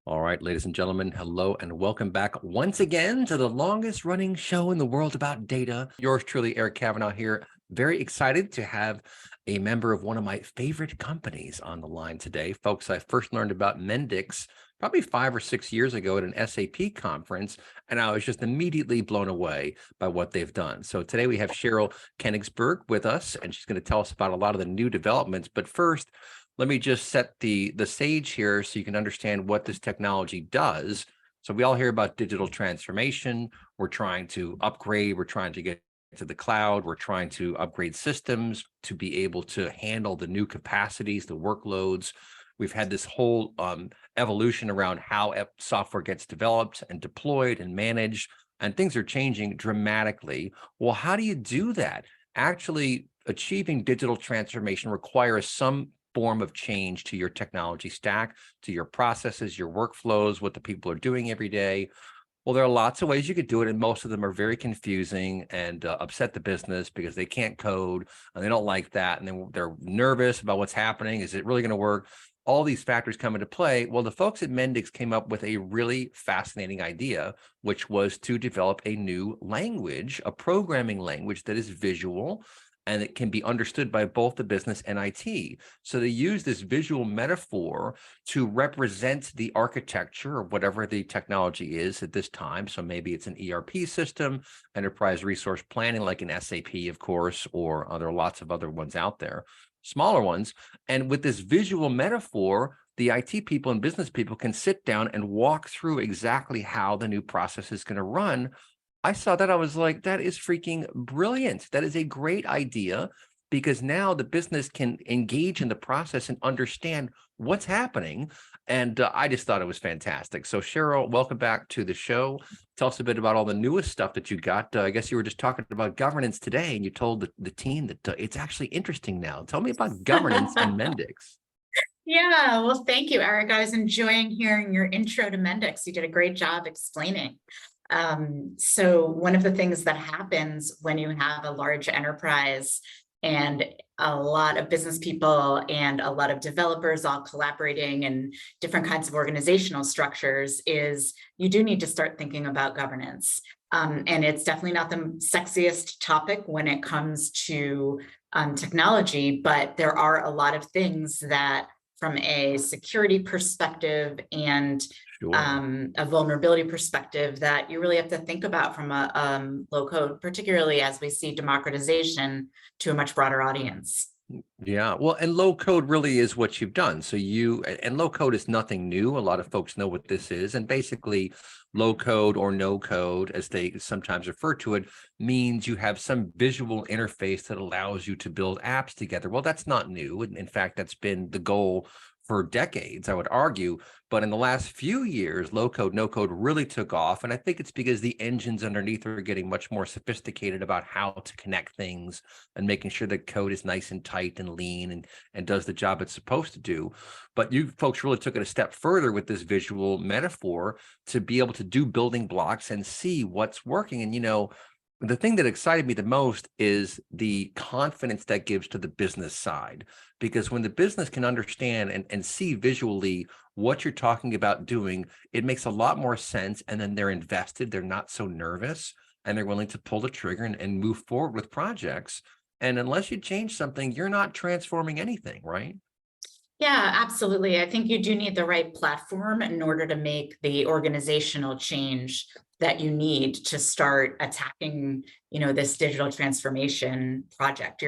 All right, ladies and gentlemen, hello and welcome back once again to the longest running show in the world about data. Yours truly, Eric Kavanaugh here. Very excited to have a member of one of my favorite companies on the line today. Folks, I first learned about Mendix probably 5 or 6 years ago at an SAP conference, and I was just immediately blown away by what they've done. So today we have Cheryl Koenigsberg with us, and she's going to tell us about a lot of the new developments. But first, let me just set the stage here so you can understand what this technology does. So we all hear about digital transformation. We're trying to upgrade. We're trying to get to the cloud. We're trying to upgrade systems to be able to handle the new capacities, the workloads. We've had this whole evolution around how software gets developed and deployed and managed, and things are changing dramatically. Well, how do you do that? Actually, achieving digital transformation requires some form of change to your technology stack, to your processes, your workflows, what the people are doing every day. Well, there are lots of ways you could do it, and most of them are very confusing and upset the business because they can't code and they don't like that, and then they're nervous about what's happening. Is it really going to work? All these factors come into play. Well, the folks at Mendix came up with a really fascinating idea, which was to develop a new language, a programming language that is visual, and it can be understood by both the business and IT. So they use this visual metaphor to represent the architecture of whatever the technology is at this time. So maybe it's an ERP system, enterprise resource planning, like an SAP, of course, or there are lots of other ones out there, smaller ones. And with this visual metaphor, the IT people and business people can sit down and walk through exactly how the new process is going to run. I saw that. I was like, that is freaking brilliant. That is a great idea, because now the business can engage in the process and understand what's happening. And I just thought it was fantastic. So Cheryl, welcome back to the show. Tell us a bit about all the newest stuff that you got. I guess you were just talking about governance today, and you told the team that it's actually interesting now. Tell me about governance and Mendix. Yeah, well, thank you, Eric. I was enjoying hearing your intro to Mendix. You did a great job explaining. So one of the things that happens when you have a large enterprise and a lot of business people and a lot of developers all collaborating in different kinds of organizational structures is you do need to start thinking about governance. And it's definitely not the sexiest topic when it comes to technology, but there are a lot of things that from a security perspective and Sure. a vulnerability perspective that you really have to think about from a low code, particularly as we see democratization to a much broader audience. Yeah, well, and low code really is what you've done. So and low code is nothing new. A lot of folks know what this is. And basically, low code or no code, as they sometimes refer to it, means you have some visual interface that allows you to build apps together. Well, that's not new. In fact, that's been the goal for decades, I would argue. But in the last few years, low code, no code really took off. And I think it's because the engines underneath are getting much more sophisticated about how to connect things and making sure that code is nice and tight and lean and does the job it's supposed to do. But you folks really took it a step further with this visual metaphor to be able to do building blocks and see what's working. And, the thing that excited me the most is the confidence that gives to the business side, because when the business can understand and see visually what you're talking about doing, it makes a lot more sense. And then they're invested, they're not so nervous, and they're willing to pull the trigger and move forward with projects. And unless you change something, you're not transforming anything, right? Yeah, absolutely. I think you do need the right platform in order to make the organizational change that you need to start attacking, this digital transformation project.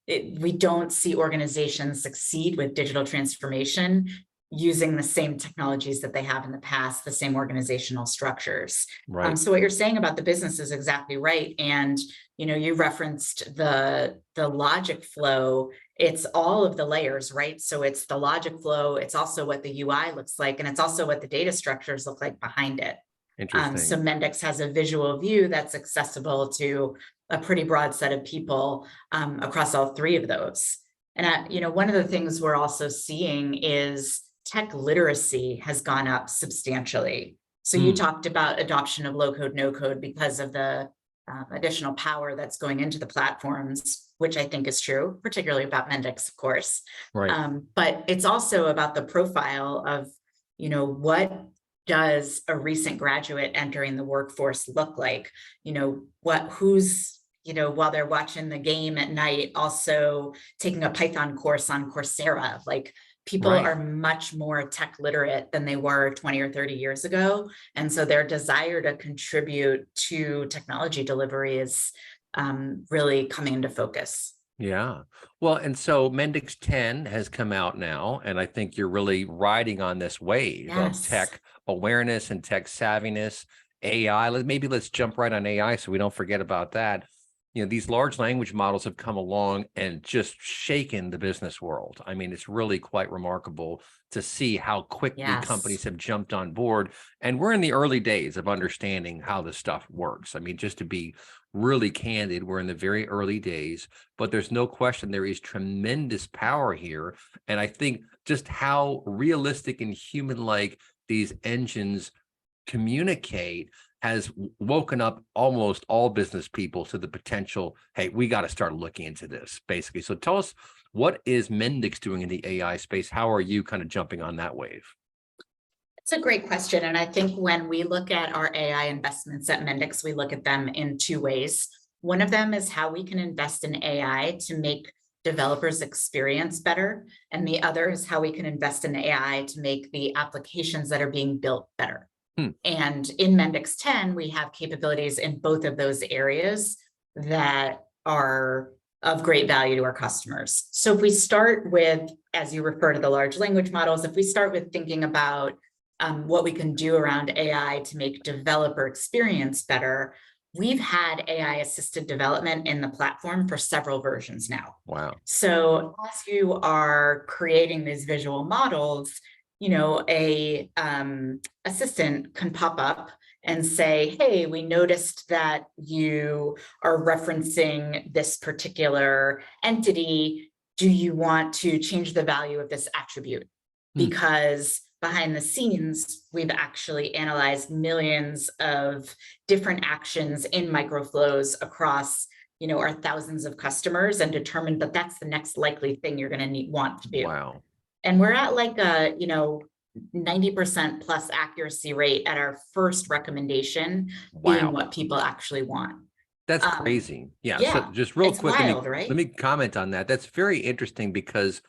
We don't see organizations succeed with digital transformation using the same technologies that they have in the past, the same organizational structures. Right. So what you're saying about the business is exactly right. And, you referenced the logic flow. It's all of the layers, right? So it's the logic flow. It's also what the UI looks like, and it's also what the data structures look like behind it. Interesting. So Mendix has a visual view that's accessible to a pretty broad set of people across all three of those. And, one of the things we're also seeing is tech literacy has gone up substantially. So you talked about adoption of low code, no code because of the additional power that's going into the platforms, which I think is true, particularly about Mendix, of course. Right. But it's also about the profile of, what does a recent graduate entering the workforce look like? Who's, while they're watching the game at night, also taking a Python course on Coursera. Like, people Right. are much more tech literate than they were 20 or 30 years ago. And so their desire to contribute to technology delivery is really coming into focus. Yeah. Well, and so Mendix 10 has come out now, and I think you're really riding on this wave of Yes. tech awareness and tech savviness, AI. Maybe let's jump right on AI so we don't forget about that. These large language models have come along and just shaken the business world. I mean, it's really quite remarkable to see how quickly Yes. companies have jumped on board. And we're in the early days of understanding how this stuff works. I mean, just to be really candid, we're in the very early days, but there's no question there is tremendous power here. And I think just how realistic and human-like these engines communicate has woken up almost all business people to the potential, hey, we got to start looking into this, basically. So tell us, what is Mendix doing in the AI space? How are you kind of jumping on that wave? It's a great question. And I think when we look at our AI investments at Mendix, we look at them in two ways. One of them is how we can invest in AI to make developers' experience better. And the other is how we can invest in AI to make the applications that are being built better. Hmm. And in Mendix 10, we have capabilities in both of those areas that are of great value to our customers. So if we start with, as you refer to the large language models, if we start with thinking about what we can do around AI to make developer experience better, we've had AI assisted development in the platform for several versions now. Wow. So as you are creating these visual models, a assistant can pop up and say, hey, we noticed that you are referencing this particular entity. Do you want to change the value of this attribute? Because behind the scenes, we've actually analyzed millions of different actions in microflows across our thousands of customers and determined that that's the next likely thing you're going to want to do. Wow. And we're at like a 90% plus accuracy rate at our first recommendation being Wow. what people actually want. That's crazy. Yeah. So Yeah, just real it's quick, wild, let right? me comment on that. That's very interesting because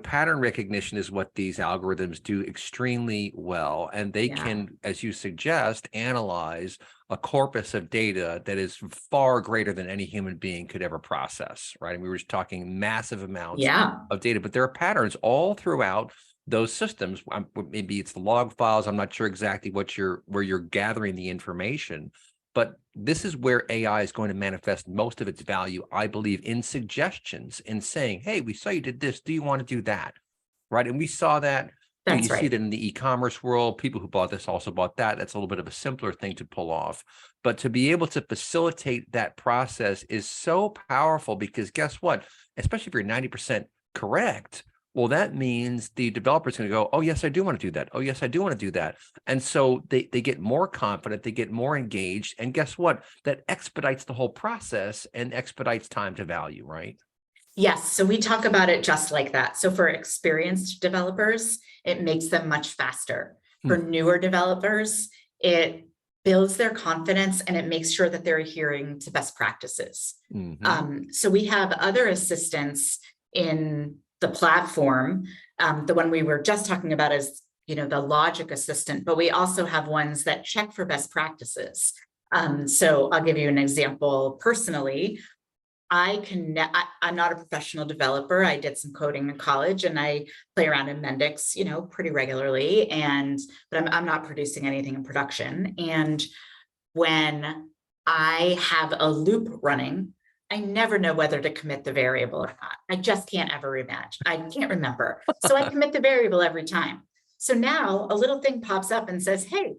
pattern recognition is what these algorithms do extremely well. And they Yeah. can, as you suggest, analyze a corpus of data that is far greater than any human being could ever process, right? And we were just talking massive amounts Yeah. of data, but there are patterns all throughout those systems. Maybe it's the log files. I'm not sure exactly where you're gathering the information, but this is where AI is going to manifest most of its value, I believe, in suggestions, in saying, hey, we saw you did this. Do you want to do that? Right. And we saw that. You That's see right. that in the e-commerce world. People who bought this also bought that. That's a little bit of a simpler thing to pull off. But to be able to facilitate that process is so powerful because guess what? Especially if you're 90% correct, well, that means the developer's going to go, oh, yes, I do want to do that. Oh, yes, I do want to do that. And so they get more confident, they get more engaged. And guess what? That expedites the whole process and expedites time to value, right? Yes, so we talk about it just like that. So for experienced developers, it makes them much faster. For newer developers, it builds their confidence and it makes sure that they're adhering to best practices. So we have other assistants in the platform. The one we were just talking about is, the logic assistant, but we also have ones that check for best practices. So I'll give you an example personally. I'm not a professional developer. I did some coding in college and I play around in Mendix, pretty regularly. But I'm not producing anything in production. And when I have a loop running, I never know whether to commit the variable or not. I just can't ever imagine. I can't remember. So I commit the variable every time. So now a little thing pops up and says, hey,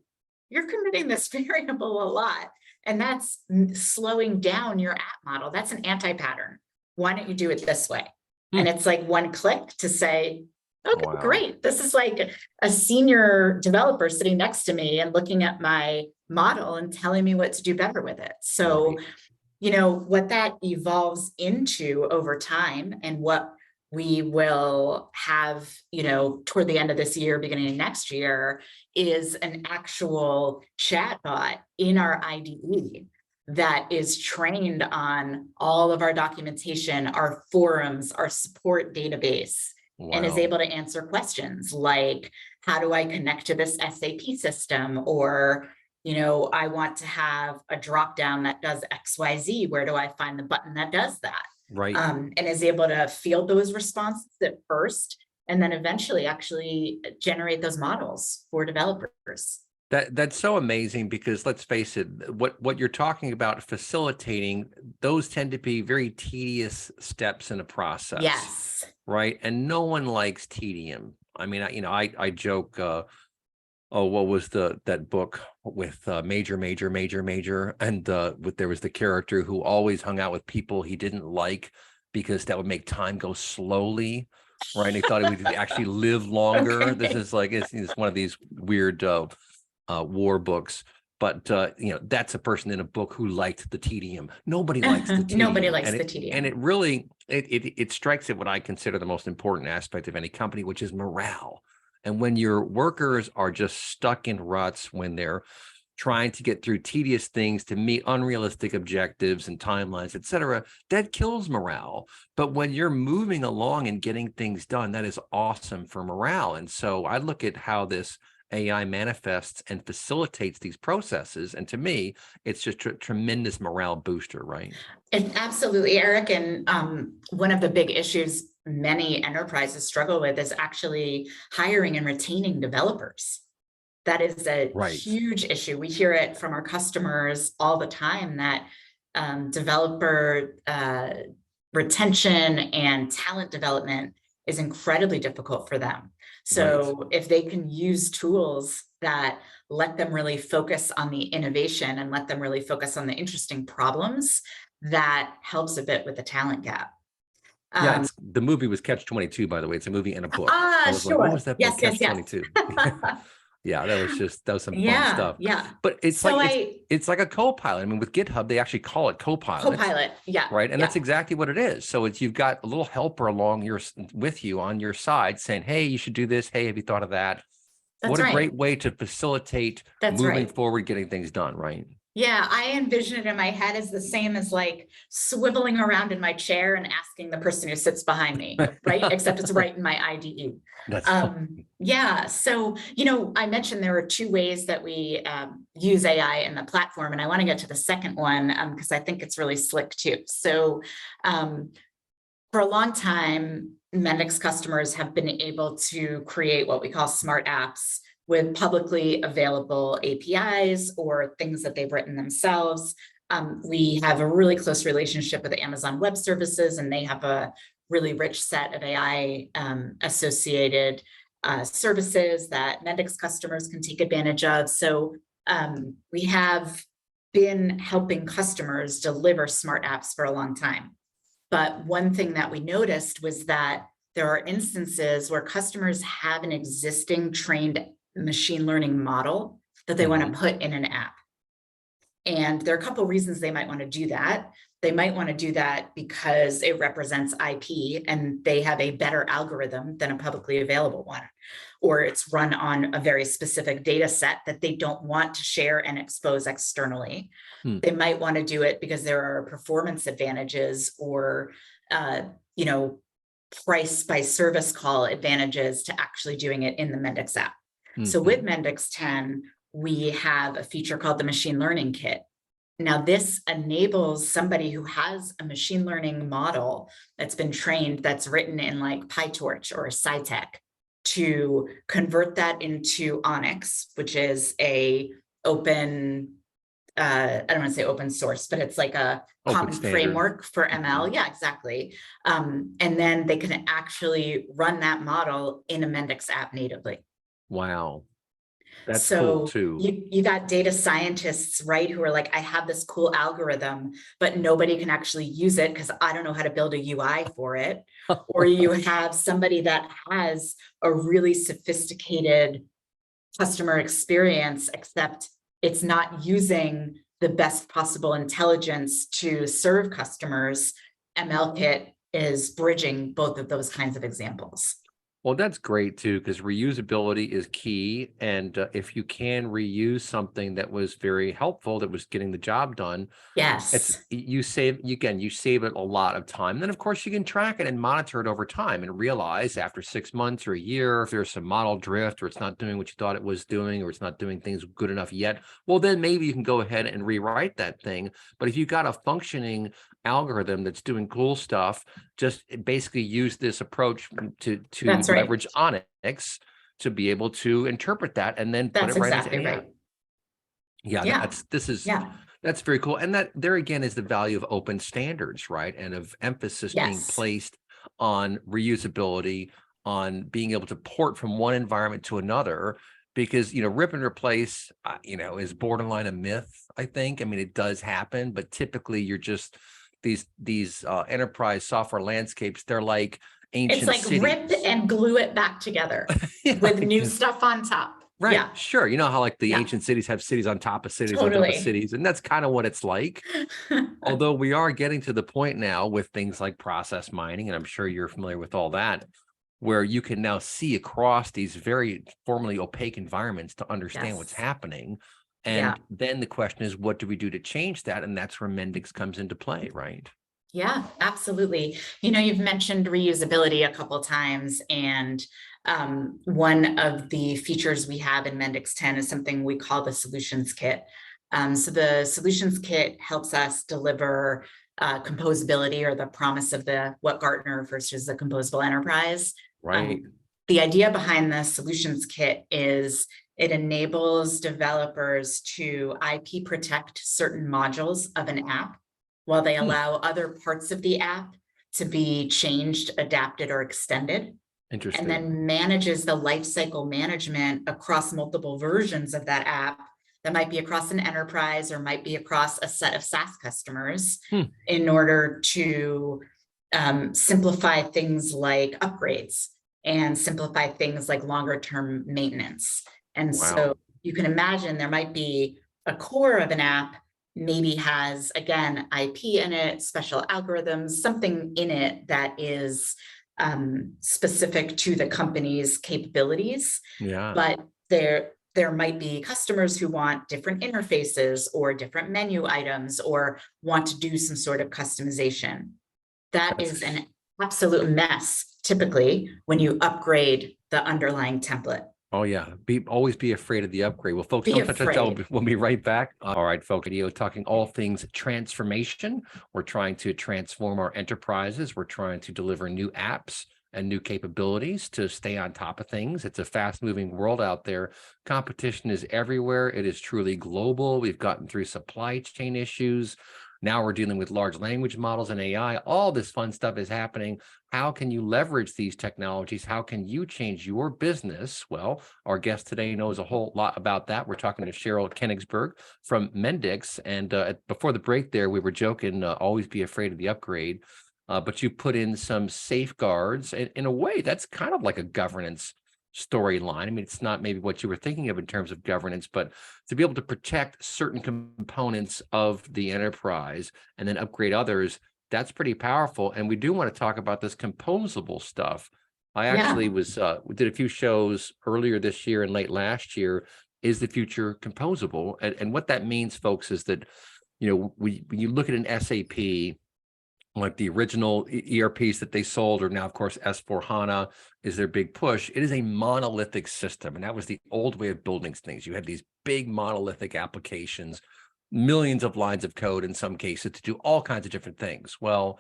you're committing this variable a lot. And that's slowing down your app model. That's an anti-pattern. Why don't you do it this way? And it's like one click to say, okay, Wow. great. This is like a senior developer sitting next to me and looking at my model and telling me what to do better with it. So, Right. what that evolves into over time and what we will have, toward the end of this year, beginning of next year, is an actual chatbot in our IDE that is trained on all of our documentation, our forums, our support database, and is Wow. able to answer questions like, how do I connect to this SAP system? Or, I want to have a drop down that does XYZ. Where do I find the button that does that? Right. And is able to field those responses at first, and then eventually actually generate those models for developers. That's so amazing, because let's face it, what you're talking about facilitating, those tend to be very tedious steps in a process, Yes. right? And no one likes tedium. I mean, I joke, oh, what was that book with Major, and there was the character who always hung out with people he didn't like because that would make time go slowly, right? And he thought he would actually live longer. This Okay. is like it's one of these weird war books, but that's a person in a book who liked the tedium. Nobody likes the Nobody tedium, likes and the it tedium. really it strikes at what I consider the most important aspect of any company, which is morale. And when your workers are just stuck in ruts, when they're trying to get through tedious things to meet unrealistic objectives and timelines, et cetera, that kills morale. But when you're moving along and getting things done, that is awesome for morale. And so I look at how this AI manifests and facilitates these processes. And to me, it's just a tremendous morale booster, right? Absolutely, Eric. And one of the big issues many enterprises struggle with is actually hiring and retaining developers. That is a Right. huge issue. We hear it from our customers all the time that developer retention and talent development is incredibly difficult for them. Right. So if they can use tools that let them really focus on the innovation and let them really focus on the interesting problems, that helps a bit with the talent gap. Yeah, Um, the movie was Catch 22, by the way. It's a movie and a book. I was like, what was sure. that book? Yes, yes, Catch yes. 22. Yeah, that was some fun Yeah, stuff. yeah. But it's So like I it's like a co-pilot. I mean, with GitHub, they actually call it co-pilot, Copilot, yeah, right? And yeah, that's exactly what it is. So you've got a little helper along with you on your side saying, hey, you should do this. Hey, have you thought of that? that's What a great right. way to facilitate That's moving right. forward, getting things done, right? Yeah, I envision it in my head as the same as like swiveling around in my chair and asking the person who sits behind me, right? Except it's right in my IDE. That's fun. Yeah, so, I mentioned there are two ways that we use AI in the platform, and I want to get to the second one because I think it's really slick too. So, for a long time, Mendix customers have been able to create what we call smart apps with publicly available APIs or things that they've written themselves. We have a really close relationship with Amazon Web Services, and they have a really rich set of AI associated services that Mendix customers can take advantage of. So we have been helping customers deliver smart apps for a long time. But one thing that we noticed was that there are instances where customers have an existing trained machine learning model that they want to put in an app. And there are a couple of reasons they might want to do that. They might want to do that because it represents IP and they have a better algorithm than a publicly available one, or it's run on a very specific data set that they don't want to share and expose externally. Hmm. They might want to do it because there are performance advantages or, price by service call advantages to actually doing it in the Mendix app. So with Mendix 10, we have a feature called the machine learning kit. Now, this enables somebody who has a machine learning model that's been trained, that's written in like PyTorch or Scitech, to convert that into Onyx, which is a open, I don't want to say open source, but it's like a Open common standard. framework for ML. Yeah, exactly. And then they can actually run that model in a Mendix app natively. Wow. That's cool So too. you got data scientists, right, who are like, I have this cool algorithm, but nobody can actually use it because I don't know how to build a UI for it. Or you have somebody that has a really sophisticated customer experience, except it's not using the best possible intelligence to serve customers. ML Kit is bridging both of those kinds of examples. Well, that's great too, because reusability is key. And if you can reuse something that was very helpful, that was getting the job done, Yes, you save you save it a lot of time. Then of course you can track it and monitor it over time and realize after 6 months or a year if there's some model drift or it's not doing what you thought it was doing or it's not doing things good enough yet. Well, then maybe you can go ahead and rewrite that thing. But if you've got a functioning algorithm that's doing cool stuff, just basically use this approach to that's right. leverage Onyx to be able to interpret that and then put That's it right into exactly any app. right. Yeah, Yeah, yeah, that's very cool. And that there again is the value of open standards, right? And of emphasis being yes. placed on reusability, on being able to port from one environment to another, because rip and replace, is borderline a myth, I think. I mean, it does happen, but typically you're just these enterprise software landscapes, they're like It's ancient like rip cities. and glue it back together Yeah, with new stuff on top. right. Yeah, Sure. You know how like the yeah, ancient cities have cities on top of cities on top of totally. cities, and that's kind of what it's like. Although we are getting to the point now with things like process mining, and I'm sure you're familiar with all that, where you can now see across these very formerly opaque environments to understand what's Yes. happening. Yeah. And then the question is, what do we do to change that? And that's where Mendix comes into play, right? Yeah, absolutely. You've mentioned reusability a couple times, and one of the features we have in Mendix 10 is something we call the solutions kit. So the solutions kit helps us deliver composability, or the promise of what Gartner refers to as the composable enterprise. Right. Um, the idea behind the solutions kit is it enables developers to IP protect certain modules of an app while they Hmm. allow other parts of the app to be changed, adapted, or extended, and Interesting. then manages the lifecycle management across multiple versions of that app that might be across an enterprise or might be across a set of SaaS customers Hmm. in order to simplify things like upgrades and simplify things like longer term maintenance. And so Wow. you can imagine there might be a core of an app, maybe has, again, IP in it, special algorithms, something in it that is specific to the company's capabilities, Yeah. but there might be customers who want different interfaces or different menu items or want to do some sort of customization. That is That's an absolute mess, typically, when you upgrade the underlying template. Oh yeah, always be afraid of the upgrade. Well, folks, Be don't touch that. afraid. We'll be right back. All right, folks, video talking all things transformation. We're trying to transform our enterprises. We're trying to deliver new apps and new capabilities to stay on top of things. It's a fast-moving world out there. Competition is everywhere. It is truly global. We've gotten through supply chain issues. Now we're dealing with large language models and AI. All this fun stuff is happening. How can you leverage these technologies? How can you change your business? Well, our guest today knows a whole lot about that. We're talking to Cheryl Kenigsberg from Mendix. And before the break there, we were joking, always be afraid of the upgrade. But you put in some safeguards. And in a way, that's kind of like a governance storyline. I mean, it's not maybe what you were thinking of in terms of governance, but to be able to protect certain components of the enterprise and then upgrade others, that's pretty powerful. And we do want to talk about this composable stuff. I Yeah. actually we did a few shows earlier this year and late last year. Is the future composable? And what that means, folks, is that, when you look at an SAP, like the original ERPs that they sold, or now, of course, S/4HANA is their big push. It is a monolithic system. And that was the old way of building things. You had these big monolithic applications, millions of lines of code in some cases to do all kinds of different things. Well,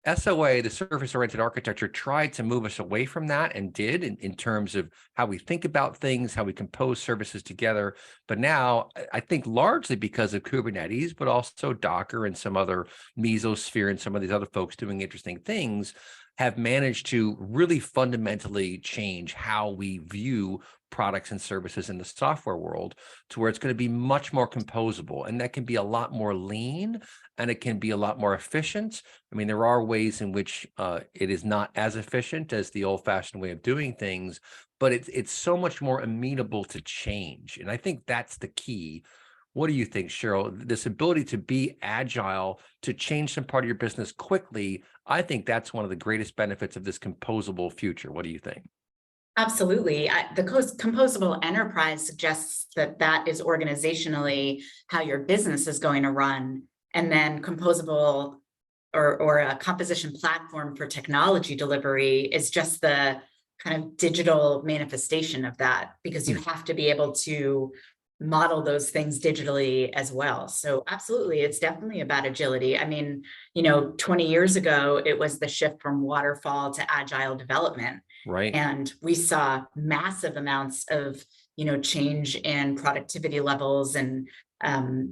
SOA, the service-oriented architecture, tried to move us away from that and did in terms of how we think about things, how we compose services together. But now, I think largely because of Kubernetes, but also Docker and some other Mesosphere and some of these other folks doing interesting things, have managed to really fundamentally change how we view products and services in the software world to where it's going to be much more composable. And that can be a lot more lean and it can be a lot more efficient. I mean, there are ways in which it is not as efficient as the old-fashioned way of doing things, but it's so much more amenable to change. And I think that's the key What do you think, Cheryl? This ability to be agile, to change some part of your business quickly, I think that's one of the greatest benefits of this composable future. What do you think? Absolutely. The composable enterprise suggests that that is organizationally how your business is going to run. And then composable or a composition platform for technology delivery is just the kind of digital manifestation of that, because you Hmm. have to be able to model those things digitally as well. So absolutely, it's definitely about agility. I mean, 20 years ago, it was the shift from waterfall to agile development. Right. And we saw massive amounts of, change in productivity levels. And,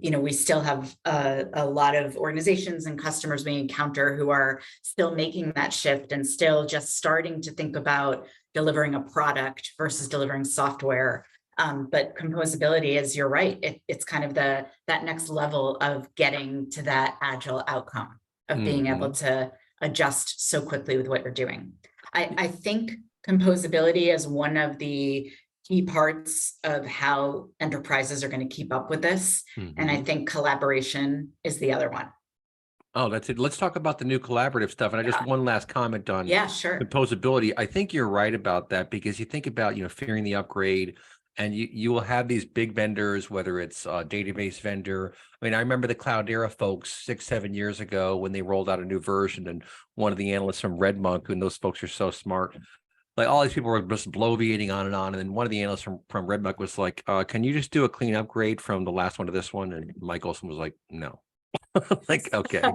we still have a lot of organizations and customers we encounter who are still making that shift and still just starting to think about delivering a product versus delivering software. But composability is, you're right, it's kind of that next level of getting to that agile outcome of being able Hmm. to adjust so quickly with what you're doing. I think composability is one of the key parts of how enterprises are going to keep up with this. And I Hmm. think collaboration is the other one. Oh, that's it. Let's talk about the new collaborative stuff. And I just Yeah, one last comment on yeah, sure. composability. I think you're right about that because you think about, fearing the upgrade, and you will have these big vendors, whether it's a database vendor. I mean, I remember the Cloudera folks 6, 7 years ago when they rolled out a new version, and one of the analysts from RedMonk, and those folks are so smart. Like all these people were just bloviating on. And then one of the analysts from RedMonk was like, can you just do a clean upgrade from the last one to this one? And Mike Olson was like, no. Like, okay,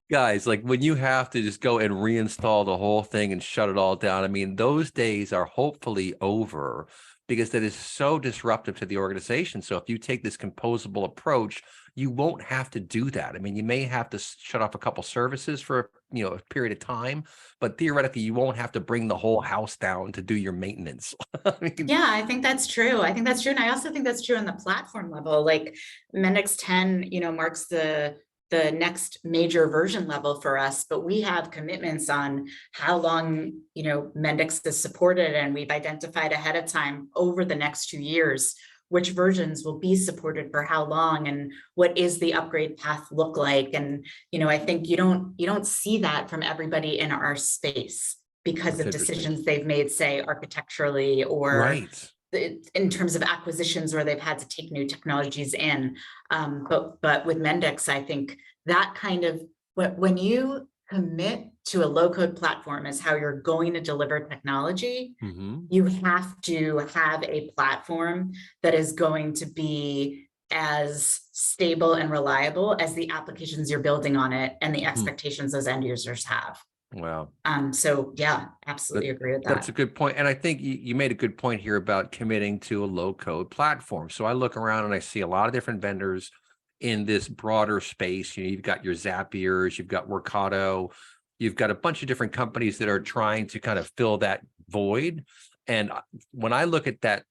guys, like when you have to just go and reinstall the whole thing and shut it all down, I mean, those days are hopefully over because that is so disruptive to the organization. So if you take this composable approach, you won't have to do that. I mean, you may have to shut off a couple services for, a period of time, but theoretically, you won't have to bring the whole house down to do your maintenance. I mean, Yeah, I think that's true. I think that's true. And I also think that's true on the platform level. Like Mendix 10, marks the next major version level for us, but we have commitments on how long, Mendix is supported. And we've identified ahead of time over the next 2 years which versions will be supported for how long and what is the upgrade path look like. And, I think you don't see that from everybody in our space because that's of interesting. decisions they've made, say, architecturally or Right. in terms of acquisitions where they've had to take new technologies in. But with Mendix, I think that kind of when you commit to a low code platform as how you're going to deliver technology, Hmm. you have to have a platform that is going to be as stable and reliable as the applications you're building on it and the expectations those end users have. Wow. So yeah, That absolutely agree with that's that. a good point. And I think you made a good point here about committing to a low code platform. So I look around and I see a lot of different vendors in this broader space. You've got your Zapiers, you've got Workato, you've got a bunch of different companies that are trying to kind of fill that void. And when I look at that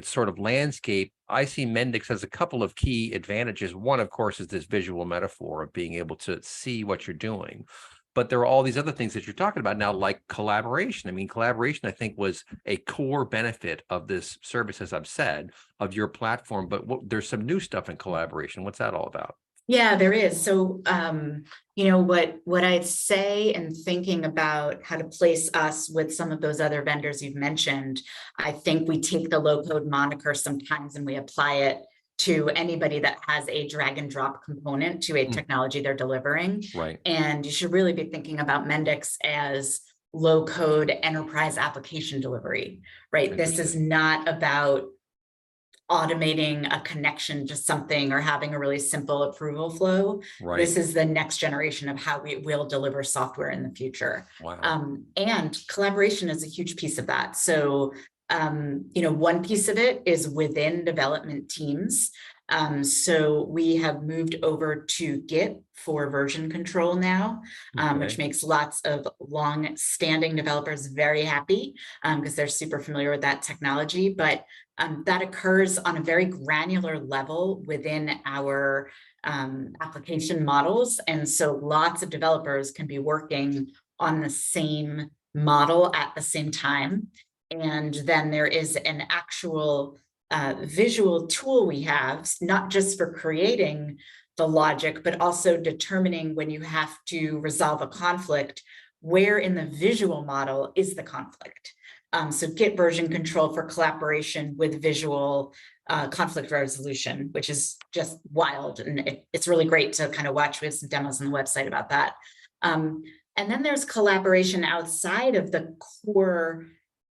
sort of landscape, I see Mendix has a couple of key advantages. One, of course, is this visual metaphor of being able to see what you're doing. But there are all these other things that you're talking about now, like collaboration. I mean, collaboration, I think, was a core benefit of this service, as I've said, of your platform. But there's some new stuff in collaboration. What's that all about? Yeah, there is. So, what I'd say and thinking about how to place us with some of those other vendors you've mentioned, I think we take the low code moniker sometimes and we apply it to anybody that has a drag and drop component to a Mm, technology they're delivering. right. And you should really be thinking about Mendix as low code enterprise application delivery, right? This is Interesting. not about automating a connection to something or having a really simple approval flow. Right. This is the next generation of how we will deliver software in the future. Wow. And collaboration is a huge piece of that. So, one piece of it is within development teams. So we have moved over to Git for version control now, which Okay. makes lots of long-standing developers very happy because they're super familiar with that technology. But that occurs on a very granular level within our application models. And so lots of developers can be working on the same model at the same time. And then there is an actual visual tool we have, not just for creating the logic, but also determining when you have to resolve a conflict, where in the visual model is the conflict. So Git version control for collaboration with visual conflict resolution, which is just wild. And it's really great to kind of watch. We have some demos on the website about that. And then there's collaboration outside of the core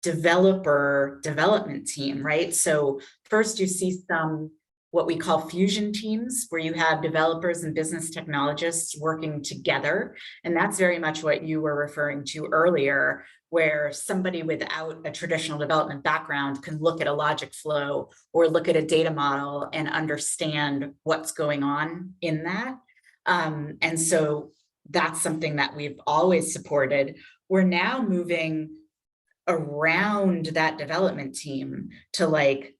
developer development team, right? So first you see some what we call fusion teams, where you have developers and business technologists working together. And that's very much what you were referring to earlier, where somebody without a traditional development background can look at a logic flow or look at a data model and understand what's going on in that. And so that's something that we've always supported. We're now moving around that development team to like,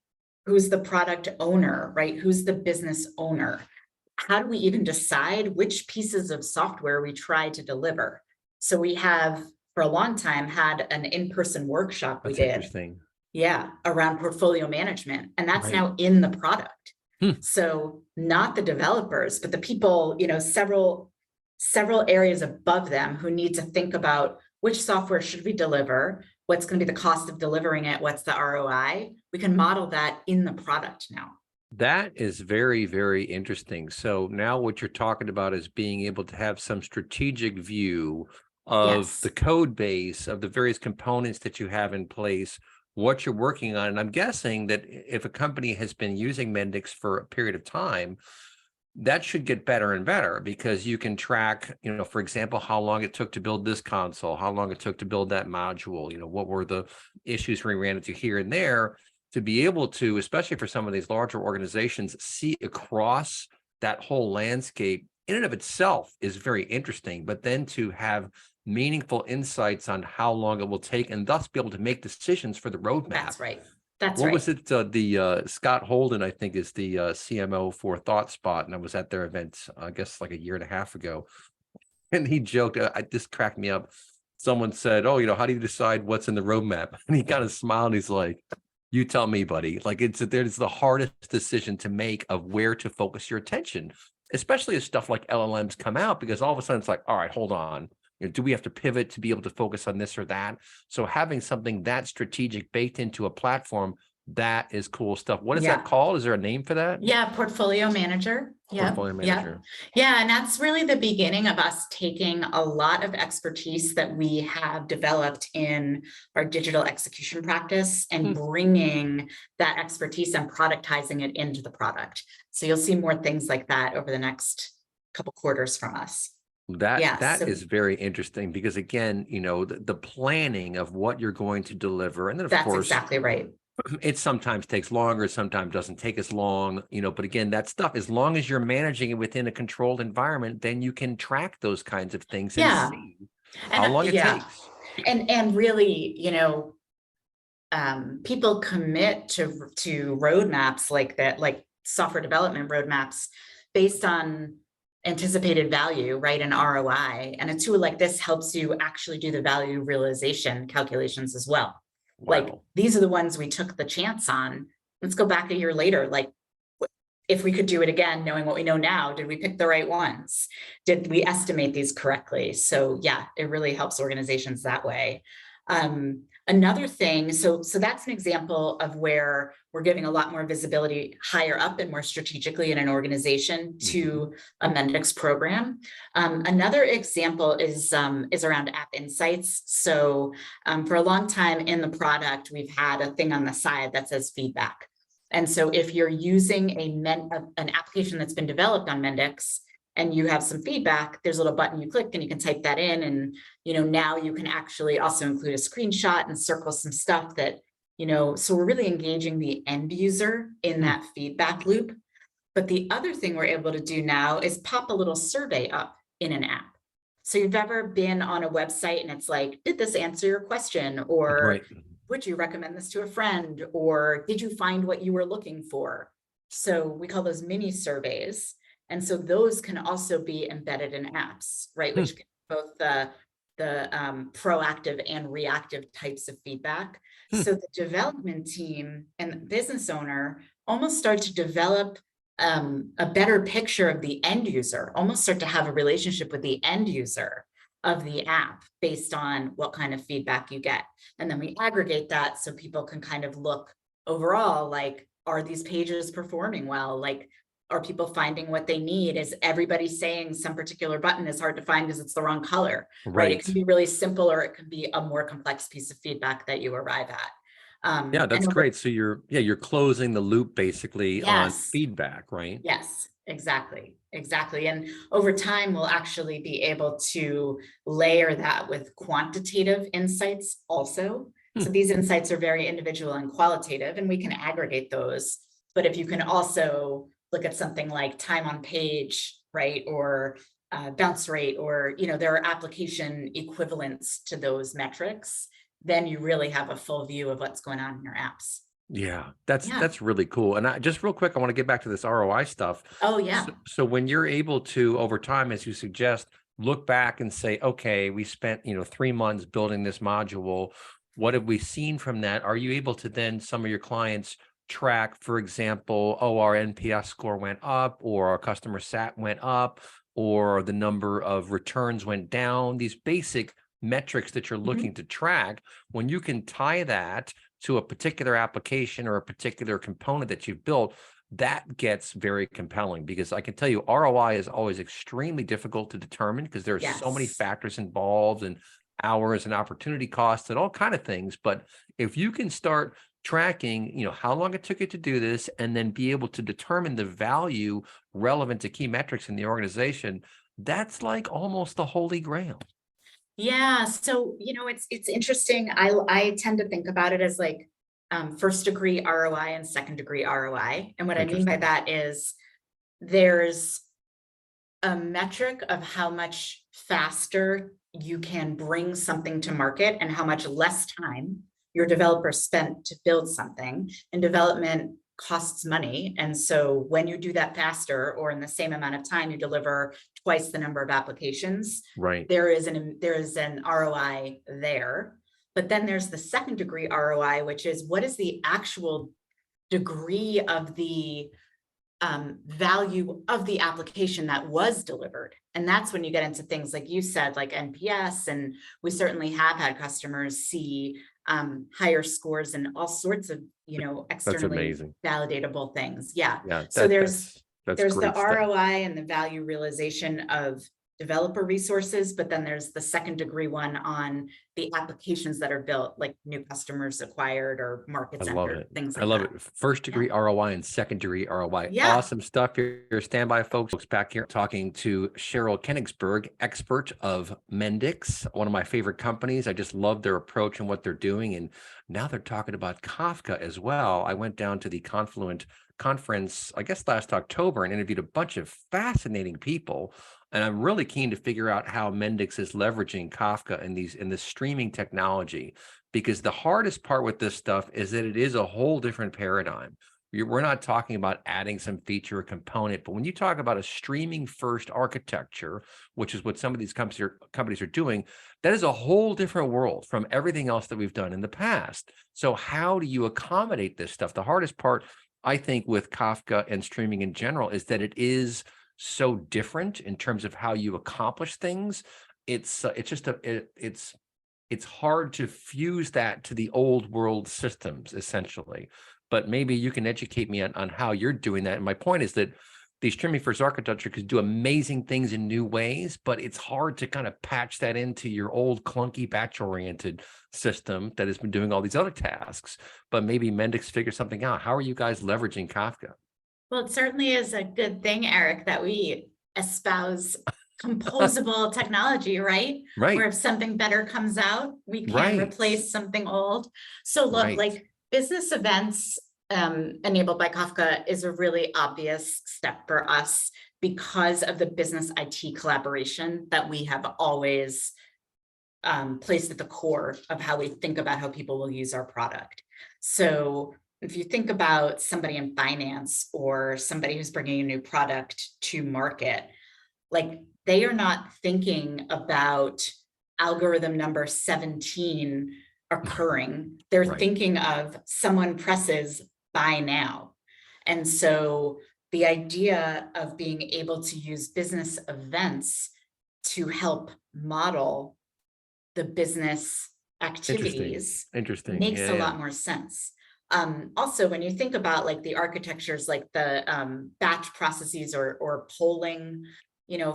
who's the product owner, right? Who's the business owner? How do we even decide which pieces of software we try to deliver? So we have, for a long time, had an in-person workshop we That's did. interesting. Yeah, around portfolio management, and that's Right. now in the product. Hmm. So not the developers, but the people, several areas above them who need to think about which software should we deliver, what's going to be the cost of delivering it, what's the ROI. We can model that in the product now. That is very, very interesting. So now what you're talking about is being able to have some strategic view of Yes. the code base of the various components that you have in place, what you're working on. And I'm guessing that if a company has been using Mendix for a period of time, that should get better and better, because you can track, for example, how long it took to build this console, how long it took to build that module, what were the issues we ran into here and there, to be able to, especially for some of these larger organizations, see across that whole landscape in and of itself is very interesting. But then to have meaningful insights on how long it will take, and thus be able to make decisions for the roadmap. That's right. That's What right. was it? The Scott Holden, I think, is the CMO for ThoughtSpot, and I was at their event, I guess, like a year and a half ago, and he joked. This cracked me up. Someone said, "Oh, how do you decide what's in the roadmap?" And he kind of smiled. And he's like, "You tell me, buddy." Like it's the hardest decision to make of where to focus your attention, especially as stuff like LLMs come out, because all of a sudden it's like, all right, hold on. Do we have to pivot to be able to focus on this or that? So having something that strategic baked into a platform, that is cool stuff. What is Yeah. that called? Is there a name for that? Yeah, portfolio manager. Portfolio manager. Yeah, and that's really the beginning of us taking a lot of expertise that we have developed in our digital execution practice and bringing that expertise and productizing it into the product. So you'll see more things like that over the next couple quarters from us. That is very interesting, because again, the planning of what you're going to deliver, and then of that's course, exactly right. It sometimes takes longer, sometimes doesn't take as long, but again, that stuff, as long as you're managing it within a controlled environment, then you can track those kinds of things and see how long it takes. And really, people commit to roadmaps like that, like software development roadmaps based on anticipated value, right? And ROI. And a tool like this helps you actually do the value realization calculations as well. Wow. Like, these are the ones we took the chance on. Let's go back a year later. Like, if we could do it again, knowing what we know now, did we pick the right ones? Did we estimate these correctly? So yeah, it really helps organizations that way. Another thing, so that's an example of where we're giving a lot more visibility higher up and more strategically in an organization to a Mendix program. Another example is around app insights. So for a long time in the product, we've had a thing on the side that says feedback. And so if you're using an application that's been developed on Mendix, and you have some feedback, there's a little button you click and you can type that in. And, now you can actually also include a screenshot and circle some stuff that, so we're really engaging the end user in that feedback loop. But the other thing we're able to do now is pop a little survey up in an app. So you've ever been on a website and it's like, did this answer your question? Or Right. would you recommend this to a friend? Or did you find what you were looking for? So we call those mini surveys. And so those can also be embedded in apps, right? Which can both proactive and reactive types of feedback. Hmm. So the development team and the business owner almost start to develop a better picture of the end user, almost start to have a relationship with the end user of the app based on what kind of feedback you get. And then we aggregate that so people can kind of look overall, like, are these pages performing well? Like, are people finding what they need? Is everybody saying some particular button is hard to find because it's the wrong color, right? It can Right. be really simple, or it can be a more complex piece of feedback that you arrive at. Yeah, And that's over, great. So you're closing the loop basically on yes, feedback, right? yes, exactly, exactly. And over time, we'll actually be able to layer that with quantitative insights also. Hmm. So these insights are very individual and qualitative, and we can aggregate those. But if you can also look at something like time on page, right, or bounce rate, or there are application equivalents to those metrics, then you really have a full view of what's going on in your apps. Yeah, that's Yeah. that's really cool. And I just real quick, I want to get back to this ROI stuff. Oh, So, yeah. so when you're able to, over time, as you suggest, look back and say, okay, we spent, 3 months building this module. What have we seen from that? Are you able to then some of your clients track, for example, oh, our NPS score went up, or our customer sat went up, or the number of returns went down? These basic metrics that you're Mhm. looking to track, when you can tie that to a particular application or a particular component that you've built, that gets very compelling, because I can tell you ROI is always extremely difficult to determine because there are so many Yes. factors involved, and hours and opportunity costs and all kind of things. But if you can start tracking, how long it took you to do this, and then be able to determine the value relevant to key metrics in the organization, that's like almost the holy grail. Yeah, so it's interesting. I tend to think about it as like first degree ROI and second degree ROI. And what I mean by Interesting. that is there's a metric of how much faster you can bring something to market and how much less time your developer spent to build something. And development costs money. And so when you do that faster, or in the same amount of time, you deliver twice the number of applications, Right. there is an ROI there. But then there's the second degree ROI, which is what is the actual degree of the value of the application that was delivered. And that's when you get into things like you said, like NPS. And we certainly have had customers see higher scores and all sorts of, That's externally amazing. validatable things. Yeah. Yeah, So that there's that's that's there's the great stuff. ROI and the value realization of developer resources, but then there's the second degree one on the applications that are built, like new customers acquired or I markets love entered, it. things I like love that. it. First Yeah. degree ROI and second degree ROI. Yeah. Awesome stuff. Your standby folks back here talking to Cheryl Kenigsberg, expert of Mendix, one of my favorite companies. I just love their approach and what they're doing. And now they're talking about Kafka as well. I went down to the Confluent conference, I guess last October, and interviewed a bunch of fascinating people. And I'm really keen to figure out how Mendix is leveraging Kafka in this streaming technology, because the hardest part with this stuff is that it is a whole different paradigm. We're not talking about adding some feature or component, but when you talk about a streaming first architecture, which is what some of these companies are doing, that is a whole different world from everything else that we've done in the past. So how do you accommodate this stuff? The hardest part, I think, with Kafka and streaming in general is that it is so different in terms of how you accomplish things. It's just it's hard to fuse that to the old world systems, essentially. But maybe you can educate me on how you're doing that. And my point is that the streaming first architecture could do amazing things in new ways, but it's hard to kind of patch that into your old clunky batch oriented system that has been doing all these other tasks. But maybe Mendix figure something out. How are you guys leveraging Kafka? Well, it certainly is a good thing, Eric, that we espouse composable technology, right? Where Right, if something better comes out, we can right, replace something old. So look, right. like business events enabled by Kafka is a really obvious step for us because of the business IT collaboration that we have always placed at the core of how we think about how people will use our product. So if you think about somebody in finance or somebody who's bringing a new product to market, like they are not thinking about algorithm number 17 occurring. They're Right. thinking of someone presses buy now. And so the idea of being able to use business events to help model the business Interesting. activities Interesting. makes Yeah. a Yeah. lot more sense. Also, when you think about like the architectures, like the batch processes or polling,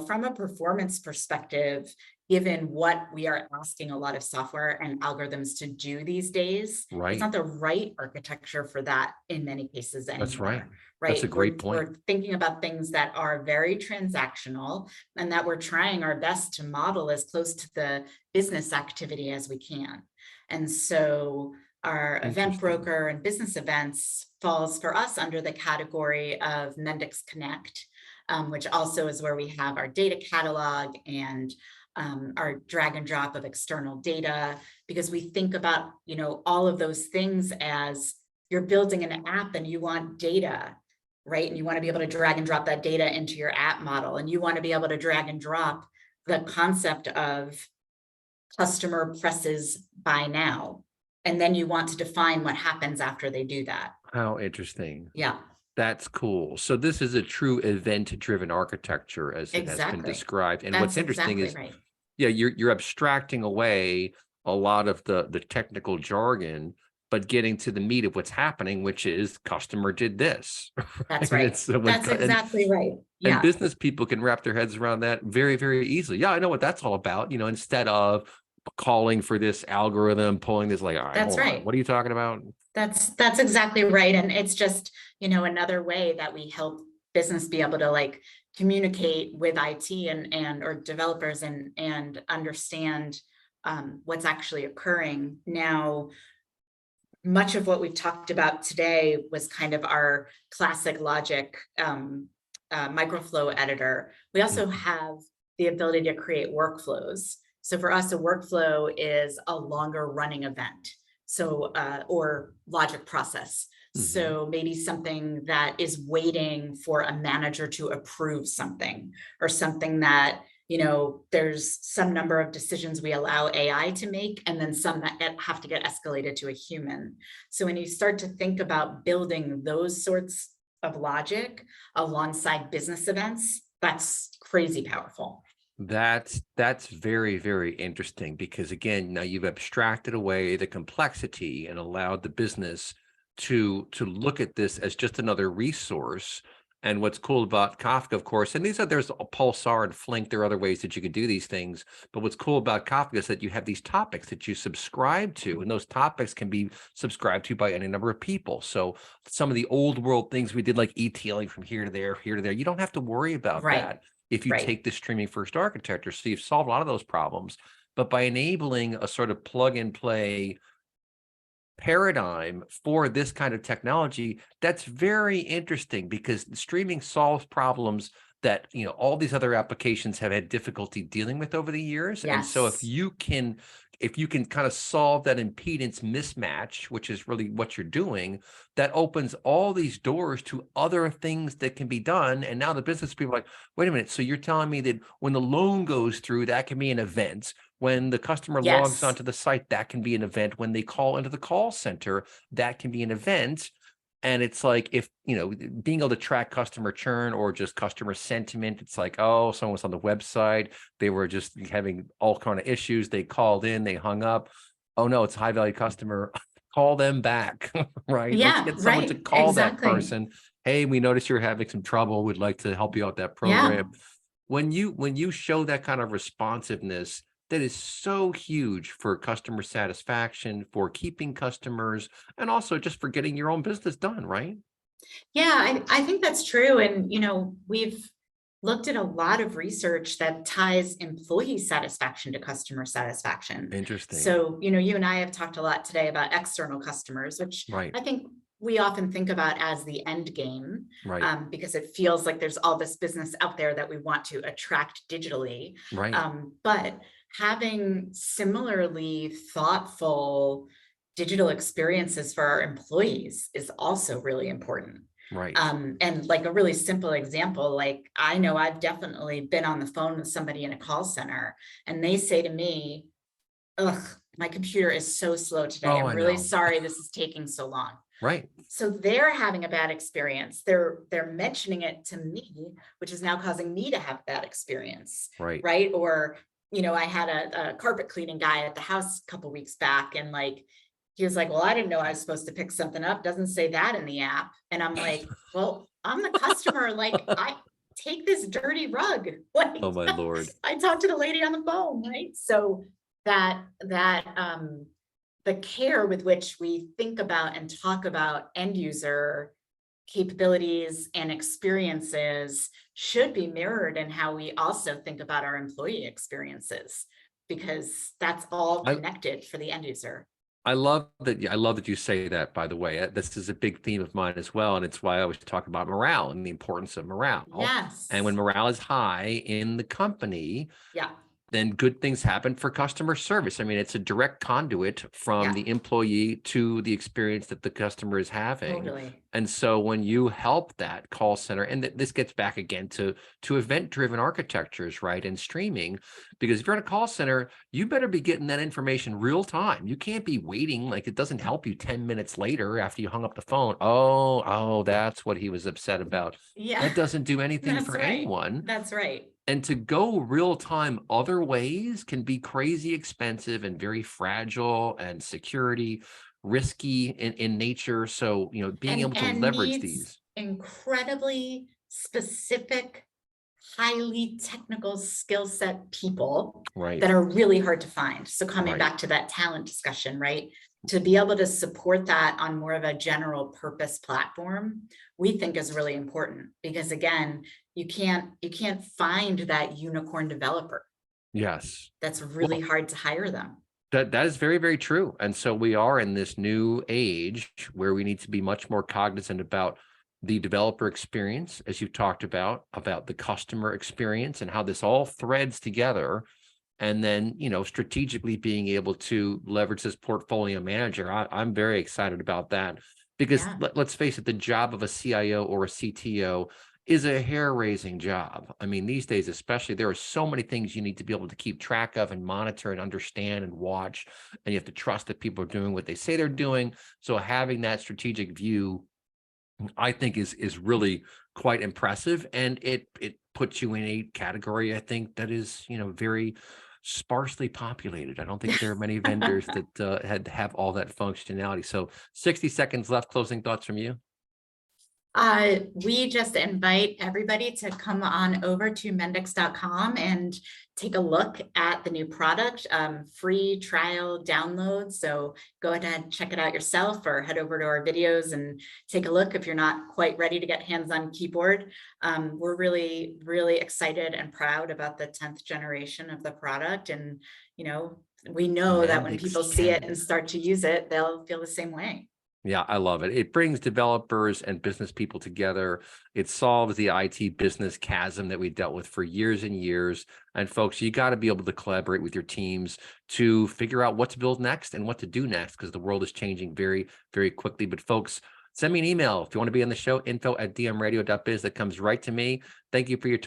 from a performance perspective, given what we are asking a lot of software and algorithms to do these days, it's Right. not the right architecture for that in many cases That's right. anymore, That's a right? great point. We're thinking about things that are very transactional and that we're trying our best to model as close to the business activity as we can. And so our event Interesting. broker and business events falls for us under the category of Mendix Connect, which also is where we have our data catalog and our drag and drop of external data, because we think about, all of those things as you're building an app and you want data, right? And you want to be able to drag and drop that data into your app model, and you want to be able to drag and drop the concept of customer presses buy now. And then you want to define what happens after they do that. How interesting. Yeah, That's cool. So this is a true event-driven architecture as it has been exactly. described. And what's That's interesting exactly is, right. yeah, you're abstracting away a lot of the technical jargon, but getting to the meat of what's happening, which is customer did this. That's Right? right. It's when That's exactly right. and Yeah, business people can wrap their heads around that very, very easily. Yeah, I know what that's all about. Instead of calling for this algorithm, pulling this like, all right, that's hold on, right. what are you talking about? That's exactly right. And it's just, another way that we help business be able to like communicate with IT and or developers and understand what's actually occurring. Now, much of what we've talked about today was kind of our classic logic microflow editor. We also Mhm. have the ability to create workflows. So for us, a workflow is a longer running event. So, or logic process. Mhm. So maybe something that is waiting for a manager to approve something, or something that, there's some number of decisions we allow AI to make, and then some that have to get escalated to a human. So when you start to think about building those sorts of logic alongside business events, that's crazy powerful. That's very, very interesting because again, now you've abstracted away the complexity and allowed the business to look at this as just another resource. And what's cool about Kafka, of course, and there's a Pulsar and Flink, there are other ways that you can do these things. But what's cool about Kafka is that you have these topics that you subscribe to, and those topics can be subscribed to by any number of people. So some of the old world things we did, like ETLing from here to there, you don't have to worry about Right, that if you right. take the streaming first architecture. So you've solved a lot of those problems, but by enabling a sort of plug and play paradigm for this kind of technology, that's very interesting because streaming solves problems that all these other applications have had difficulty dealing with over the years. And so Yes. if you can kind of solve that impedance mismatch, which is really what you're doing, that opens all these doors to other things that can be done. And now the business people are like, wait a minute, so you're telling me that when the loan goes through, that can be an event. When the customer logs Yes. onto the site, that can be an event. When they call into the call center, that can be an event. And it's like, if, being able to track customer churn or just customer sentiment, it's like, oh, someone was on the website, they were just having all kind of issues. They called in, they hung up. Oh no, it's a high value customer. Call them back, right? Let's Yeah, get someone to right. call that Exactly. person. Hey, we noticed you're having some trouble. We'd like to help you out that Yeah. program. When you show that kind of responsiveness, that is so huge for customer satisfaction, for keeping customers, and also just for getting your own business done, right? Yeah, I think that's true. And, we've looked at a lot of research that ties employee satisfaction to customer satisfaction. Interesting. So, you and I have talked a lot today about external customers, which Right, I think we often think about as the end game, right, because it feels like there's all this business out there that we want to attract digitally. right, But having similarly thoughtful digital experiences for our employees is also really important. right. And like a really simple example, like I know I've definitely been on the phone with somebody in a call center and they say to me, ugh, my computer is so slow today. Oh, I'm I really know. sorry this is taking so long. Right. So they're having a bad experience. They're mentioning it to me, which is now causing me to have a bad experience, Right. right? Or, I had a carpet cleaning guy at the house a couple weeks back, and like he was like, "Well, I didn't know I was supposed to pick something up. Doesn't say that in the app." And I'm like, "Well, I'm the customer. Like, I take this dirty rug." Like, Oh, my Lord. I talked to the lady on the phone, right? So that the care with which we think about and talk about end user capabilities and experiences should be mirrored in how we also think about our employee experiences, because that's all I, connected for the end user. I love that. I love that you say that, by the way. This is a big theme of mine as well. And it's why I always talk about morale and the importance of morale. And when Yes. morale is high in the company, Yeah. then good things happen for customer service. I mean, it's a direct conduit from Yeah. the employee to the experience that the customer is having. Totally. And so when you help that call center, and this gets back again to event-driven architectures, right? And streaming, because if you're in a call center, you better be getting that information real time. You can't be waiting. Like, it doesn't help you 10 minutes later after you hung up the phone. Oh, that's what he was upset about. Yeah. That doesn't do anything That's for right. anyone. That's right. And to go real time other ways can be crazy expensive and very fragile and security risky in nature. So, being able to And leverage needs these. incredibly specific, highly technical skill set people Right. that are really hard to find. So coming Right. back to that talent discussion, right? To be able to support that on more of a general purpose platform, we think is really important, because again, you can't find that unicorn developer. Yes. That's really Well, hard to hire them. that is very, very true. And so we are in this new age where we need to be much more cognizant about the developer experience, as you talked about the customer experience and how this all threads together. And then, strategically being able to leverage this portfolio manager. I'm very excited about that, because Yeah. let's face it, the job of a CIO or a CTO is a hair-raising job. I mean, these days, especially, there are so many things you need to be able to keep track of and monitor and understand and watch. And you have to trust that people are doing what they say they're doing. So having that strategic view, I think is really quite impressive, and it puts you in a category, I think, that is, very sparsely populated. I don't think there are many vendors that have all that functionality. So 60 seconds left. Closing thoughts from you. We just invite everybody to come on over to mendix.com and take a look at the new product, free trial download. So go ahead and check it out yourself, or head over to our videos and take a look if you're not quite ready to get hands-on keyboard. We're really, really excited and proud about the 10th generation of the product. And, we know that when Mendix people see it 10. and start to use it, they'll feel the same way. Yeah, I love it. It brings developers and business people together. It solves the IT business chasm that we dealt with for years and years. And folks, you got to be able to collaborate with your teams to figure out what to build next and what to do next, because the world is changing very, very quickly. But folks, send me an email if you want to be on the show, info@dmradio.biz. That comes right to me. Thank you for your time.